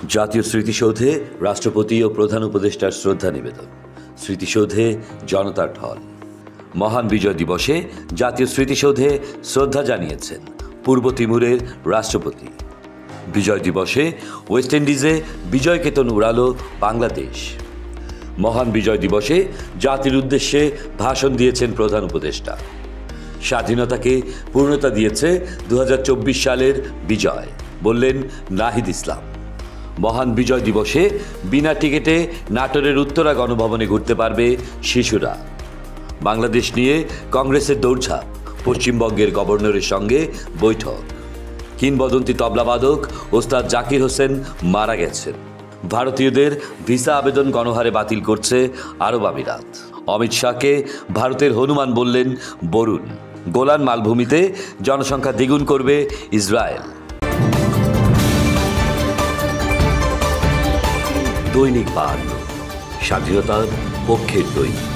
জাতীয় স্মৃতিসৌধে রাষ্ট্রপতি ও প্রধান উপদেষ্টার শ্রদ্ধা নিবেদন। স্মৃতিসৌধে জনতার ঢল। মহান বিজয় দিবসে জাতীয় স্মৃতিসৌধে শ্রদ্ধা জানিয়েছেন পূর্ব তিমুরের রাষ্ট্রপতি। বিজয় দিবসে ওয়েস্ট ইন্ডিজে বিজয় কেতন উড়ালো বাংলাদেশ। মহান বিজয় দিবসে জাতির উদ্দেশ্যে ভাষণ দিয়েছেন প্রধান উপদেষ্টা। স্বাধীনতাকে পূর্ণতা দিয়েছে 2024 সালের বিজয়, বললেন নাহিদ ইসলাম। মহান বিজয় দিবসে বিনা টিকিটে নাটোরের উত্তরা গণভবনে ঘুরতে পারবে শিশুরা। বাংলাদেশ নিয়ে কংগ্রেসের দৌড়ঝাঁপ, পশ্চিমবঙ্গের গভর্নরের সঙ্গে বৈঠক। কিংবদন্তি তবলাবাদক ওস্তাদ জাকির হোসেন মারা গেছেন। ভারতীয়দের ভিসা আবেদন গণহারে বাতিল করছে আরব আমিরাত। অমিত শাহকে ভারতের হনুমান বললেন বরুণ। গোলান মালভূমিতে জনসংখ্যা দ্বিগুণ করবে ইসরায়েল। দৈনিক 52, স্বাধীনতার পক্ষের দৈনিক।